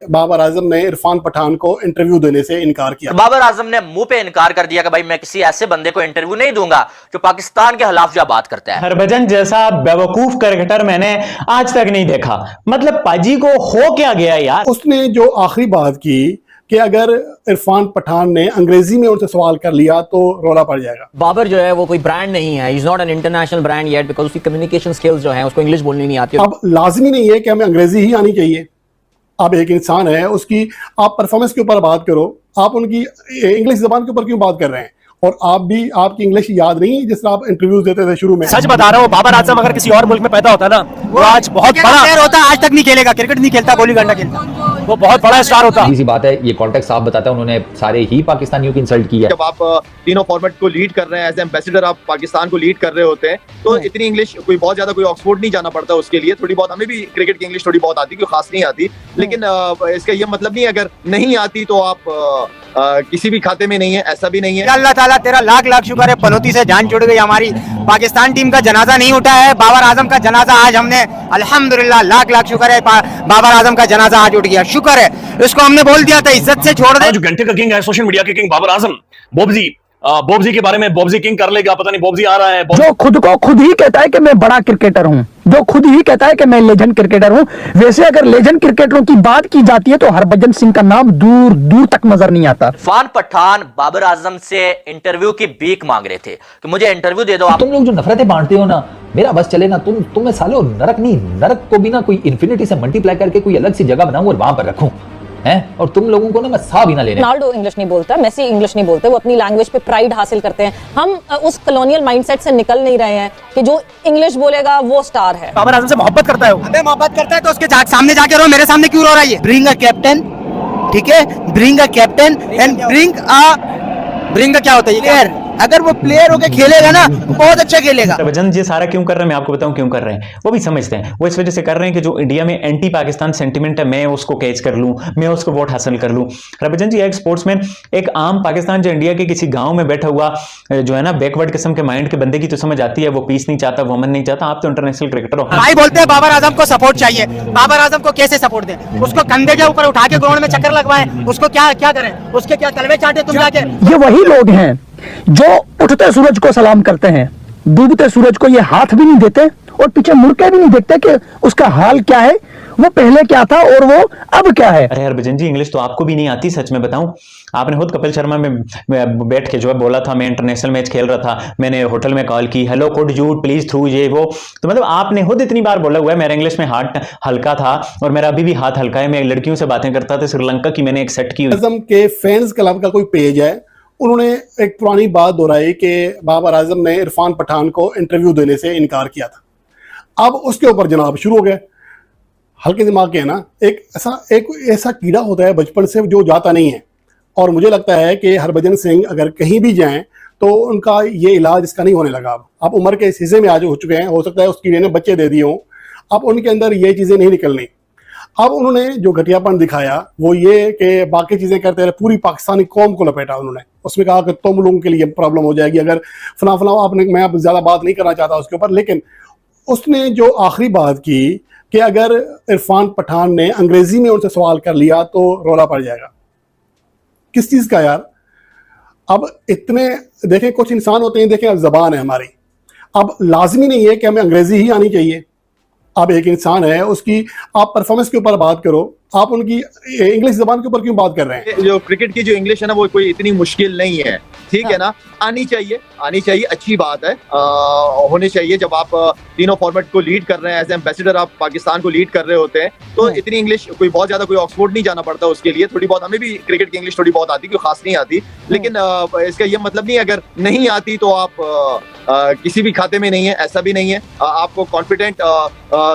बाबर आजम ने इरफान पठान को इंटरव्यू देने से इनकार किया। बाबर आजम ने मुंह पे इनकार कर दिया कि भाई मैं किसी ऐसे बंदे को इंटरव्यू नहीं दूंगा जो पाकिस्तान के खिलाफ जो बात करता है। हरभजन जैसा बेवकूफ क्रिकेटर मैंने आज तक नहीं देखा। मतलब पाजी को हो क्या गया यार। उसने जो आखिरी बात की कि अगर इरफान पठान ने अंग्रेजी में उनसे सवाल कर लिया तो रोला पड़ जाएगा। बाबर जो है वो कोई ब्रांड नहीं है, is not an international brand yet because उसकी कम्युनिकेशन स्किल्स जो है उसको इंग्लिश बोलनी नहीं आती। अब लाजमी नहीं है कि हमें अंग्रेजी ही आनी चाहिए। अब एक इंसान है, उसकी आप परफॉर्मेंस के ऊपर बात करो, आप उनकी इंग्लिश जबान के ऊपर क्यों बात कर रहे हैं? और आप भी, आपकी इंग्लिश याद नहीं है जिस तरह आप इंटरव्यूज देते थे शुरू में। सच बता रहा हूँ, बाबर आजम अगर किसी और मुल्क में पैदा होता ना, वो आज बहुत बड़ा प्लेयर होता। आज तक नहीं खेलेगा, क्रिकेट नहीं खेलता, गोली डंडा खेलता, वो बहुत बड़ा स्टार होता। इसी बात है, ये कॉन्टेक्स्ट साफ बताता है, उन्होंने सारे ही पाकिस्तानियों की इंसल्ट की है। जब आप तीनों फॉर्मेट को लीड कर रहे हैं, एज एम्बेसडर आप पाकिस्तान को लीड कर रहे होते हैं, तो इतनी इंग्लिश कोई बहुत ज्यादा कोई ऑक्सफोर्ड नहीं जाना पड़ता उसके लिए। थोड़ी बहुत हमें भी क्रिकेट की इंग्लिश थोड़ी बहुत आती, कोई खास नहीं आती, लेकिन इसका ये मतलब नहीं अगर नहीं आती तो आप किसी भी खाते में नहीं है, ऐसा भी नहीं है। अल्लाह ताला तेरा लाख लाख शुक्र है, पनौती से जान छुड़ गई हमारी। पाकिस्तान टीम का जनाजा नहीं उठा है, बाबर आजम का जनाजा आज हमने अल्हम्दुलिल्लाह लाख लाख शुक्र है, बाबर आजम का जनाजा आज उठ गया। शुक्र है, इसको हमने बोल दिया था इज्जत से छोड़ दे। जो घंटे का किंग है, सोशल मीडिया के किंग बाबर आजम, बोबजी के बारे में बोबजी किंग कर लेगा, पता नहीं बोबजी आ रहा है। जो खुद को खुद ही कहता है कि मैं बड़ा क्रिकेटर हूं, जो खुद ही कहता है कि मैं लेजेंड क्रिकेटर हूं, वैसे अगर लेजेंड क्रिकेटरों की बात की जाती है तो हरभजन सिंह का नाम दूर दूर तक नजर नहीं आता। इरफान पठान बाबर आजम से इंटरव्यू की भीख मांग रहे थे कि मुझे इंटरव्यू दे दो। आप तुम लोग जो नफरतें बांटते हो ना, मेरा बस चले ना, तुम्हें सालो नरक नहीं, नरक को भी ना कोई इन्फिनिटी से मल्टीप्लाई करके कोई अलग सी जगह बनाऊं और वहां पर रखूं हैं, और तुम लोगों को ना मैं सा भी ना लेने। रोनाल्डो इंग्लिश नहीं बोलता, मेसी इंग्लिश नहीं बोलते, वो अपनी लैंग्वेज पे प्राइड हासिल करते हैं। हम उस कॉलोनियल माइंडसेट से निकल नहीं रहे हैं कि जो इंग्लिश बोलेगा वो स्टार है। बाबर आजम से मोहब्बत करता है, हमें मोहब्बत करता है तो उसके सामने जाके रो, मेरे सामने क्यों रो रहा है? ब्रिंग अ कैप्टन, ठीक है, bring a captain and bring क्या होता है प्लेयर। अगर वो प्लेयर होके खेलेगा ना तो बहुत अच्छा खेलेगा। हरभजन ये सारा क्यों कर रहे हैं मैं आपको बताऊं क्यों कर रहे हैं। वो भी समझते हैं, वो इस वजह से कर रहे हैं कि जो इंडिया में एंटी पाकिस्तान सेंटीमेंट है मैं उसको कैच कर लूं, मैं उसको वोट हासिल कर लूं। हरभजन जी एक स्पोर्ट्समैन, एक आम पाकिस्तान जो इंडिया के किसी गांव में बैठा हुआ जो है ना बैकवर्ड किस्म के माइंड के बंदे की तो समझ आती है, वो पीस नहीं चाहता, वो अमन नहीं चाहता। आप तो इंटरनेशनल क्रिकेटर हो। भाई बोलते हैं बाबर आजम को सपोर्ट चाहिए, बाबर आजम को कैसे सपोर्ट दें? उसको कंधे के ऊपर उठा के ग्राउंड में चक्कर लगवाएं, उसको क्या क्या करें, उसके क्या तलवे चाटे तुम जाके। ये वही लोग हैं जो उठते सूरज को सलाम करते हैं, डूबते सूरज को ये हाथ भी नहीं देते और पीछे मुड़ के भी नहीं देखते कि उसका हाल क्या है, वो पहले क्या था और वो अब क्या है। अरे हरभजन जी इंग्लिश तो आपको भी नहीं आती, सच में बताऊं। आपने खुद कपिल शर्मा में बैठ के जो है बोला था, मैं इंटरनेशनल मैच खेल रहा था, मैंने होटल में कॉल की, hello could you please through ये वो, तो मतलब आपने खुद इतनी बार बोला हुआ है। मेरा इंग्लिश में हाथ हल्का था और मेरा अभी भी हाथ हल्का है। मैं लड़कियों से बातें करता था श्रीलंका की, मैंने एक सेट की। आजम के फैंस क्लब का कोई पेज है, उन्होंने एक पुरानी बात दोहराई कि बाबर आजम ने इरफान पठान को इंटरव्यू देने से इनकार किया था। अब उसके ऊपर जनाब शुरू हो गए। हल्के दिमाग के है ना, एक ऐसा कीड़ा होता है बचपन से जो जाता नहीं है, और मुझे लगता है कि हरभजन सिंह अगर कहीं भी जाएं तो उनका ये इलाज इसका नहीं होने लगा। अब उम्र के इस हिस्से में आज हो चुके हैं, हो सकता है उस कीड़े ने बच्चे दे दिए हों, अब उनके अंदर ये चीज़ें नहीं निकलनी। अब उन्होंने जो घटियापन दिखाया वो ये कि बाकी चीज़ें करते रहे, पूरी पाकिस्तानी कौम को लपेटा उन्होंने। उसमें कहा कि तुम लोगों के लिए प्रॉब्लम हो जाएगी अगर फला फला आपने, मैं अब ज़्यादा बात नहीं करना चाहता उसके ऊपर, लेकिन उसने जो आखिरी बात की कि अगर इरफान पठान ने अंग्रेजी में उनसे सवाल कर लिया तो रोला पड़ जाएगा। किस चीज़ का यार? अब इतने देखें, कुछ इंसान होते हैं, देखें अब ज़बान है हमारी, अब लाजमी नहीं है कि हमें अंग्रेजी ही आनी चाहिए। अब एक इंसान है, उसकी आप परफॉर्मेंस के ऊपर बात करो, आप उनकी इंग्लिश जबान के ऊपर क्यों बात कर रहे हैं? जो क्रिकेट की जो इंग्लिश है ना, वो कोई इतनी मुश्किल नहीं है, ठीक है ना, आनी चाहिए, अच्छी बात है, होनी चाहिए। जब आप तीनों फॉर्मेट को लीड कर रहे हैं, एज एम्बेसडर आप पाकिस्तान को लीड कर रहे होते हैं, तो इतनी इंग्लिश कोई बहुत ज्यादा कोई ऑक्सफोर्ड नहीं जाना पड़ता उसके लिए। थोड़ी बहुत हमें भी क्रिकेट की इंग्लिश थोड़ी बहुत आती, कोई खास नहीं आती, लेकिन इसका ये मतलब नहीं अगर नहीं आती तो आप किसी भी खाते में नहीं है, ऐसा भी नहीं है। आपको कॉन्फिडेंट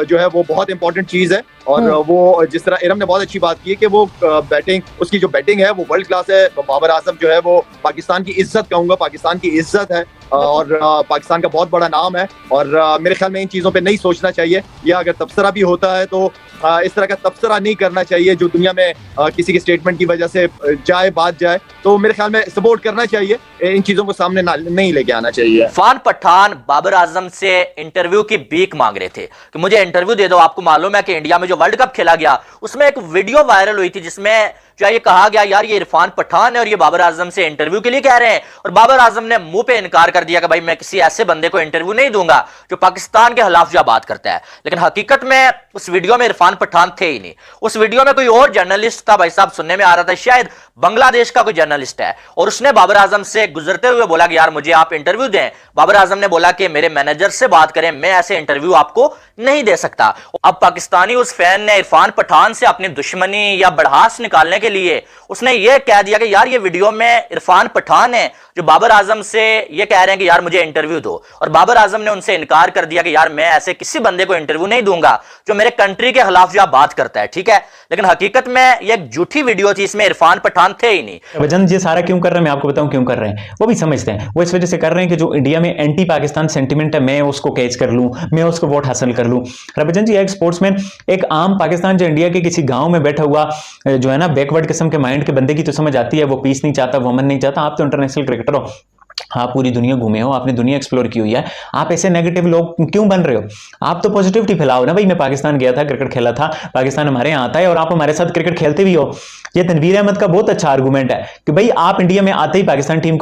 जो है वो बहुत इंपॉर्टेंट चीज है, और वो जिस तरह इरम ने बहुत अच्छी बात की है कि वो बैटिंग, उसकी जो बैटिंग है वो वर्ल्ड क्लास है। बाबर आजम जो है वो पाकिस्तान की इज्जत कहूंगा, पाकिस्तान की इज्जत है, और पाकिस्तान का बहुत बड़ा नाम है और मेरे ख्याल में इन चीज़ों पे नहीं सोचना चाहिए, या अगर तबसरा भी होता है तो इस तरह का तबसरा नहीं करना चाहिए जो दुनिया में किसी के स्टेटमेंट की वजह से बात जाए। तो मेरे ख्याल में सपोर्ट करना चाहिए, इन चीज़ों को सामने नहीं लेके आना चाहिए। इरफान पठान बाबर आजम से इंटरव्यू की भीख मांग रहे थे कि मुझे इंटरव्यू दे दो। आपको मालूम है कि इंडिया में जो वर्ल्ड कप खेला गया उसमें एक वीडियो वायरल हुई थी जिसमें क्या ये कहा गया यार ये इरफान पठान है और ये बाबर आजम से इंटरव्यू के लिए कह रहे हैं, और बाबर आजम ने मुंह पे इनकार कर दिया कि भाई मैं किसी ऐसे बंदे को इंटरव्यू नहीं दूंगा जो पाकिस्तान के खिलाफ जो बात करता है। लेकिन हकीकत में उस वीडियो में इरफान पठान थे ही नहीं, उस वीडियो में कोई और जर्नलिस्ट था। भाई साहब सुनने में आ रहा था शायद बांग्लादेश का कोई जर्नलिस्ट है, और उसने बाबर आजम से गुजरते हुए बोला कि यार मुझे आप इंटरव्यू दें। बाबर आजम ने बोला कि मेरे मैनेजर से बात करें, मैं ऐसे इंटरव्यू आपको नहीं दे सकता। अब पाकिस्तानी उस फैन ने इरफान पठान से अपनी दुश्मनी या बड़ास निकालने के लिए उसने ये कह दिया कि यार ये वीडियो में इरफान पठान है जो बाबर आजम से ये कह रहे हैं कि यार मुझे इंटरव्यू दो, और बाबर आजम ने उनसे इनकार कर दिया कि यार मैं ऐसे किसी बंदे को इंटरव्यू नहीं दूंगा जो मेरे कंट्री के खिलाफ जो बात करता है। ठीक है, लेकिन हकीकत में ये एक झूठी वीडियो थी, इसमें इरफान पठान थे ही नहीं। हरभजन जी सारा क्यों कर रहे हैं मैं आपको बताऊं क्यों कर रहे हैं। वो भी समझते हैं, वो इस वजह से कर रहे हैं कि जो इंडिया में एंटी पाकिस्तान सेंटीमेंट है मैं उसको कैच कर लूं, मैं उसको वोट हासिल कर लूं। हरभजन जी एक स्पोर्ट्समैन, एक आम पाकिस्तान जो इंडिया के किसी गांव में बैठा हुआ जो है ना बैकवर्ड किस्म के माइंड के बंदे की तो समझ आती है, वो पीस नहीं चाहता, वमन नहीं चाहता। आप तो इंटरनेशनल क्रिकेटर हो, आप पूरी दुनिया घूमे हो, आपने दुनिया एक्सप्लोर की हुई है, आप ऐसे नेगेटिव लोग क्यों बन रहे हो? आप तो पॉजिटिविटी फैलाओ ना। भाई मैं पाकिस्तान गया था, क्रिकेट खेला था, पाकिस्तान हमारे यहाँ आता है और आप हमारे साथ क्रिकेट खेलते भी हो। ये तनवीर अहमद का बहुत अच्छा आर्गुमेंट है कि भाई आप इंडिया में आते ही पाकिस्तान टीम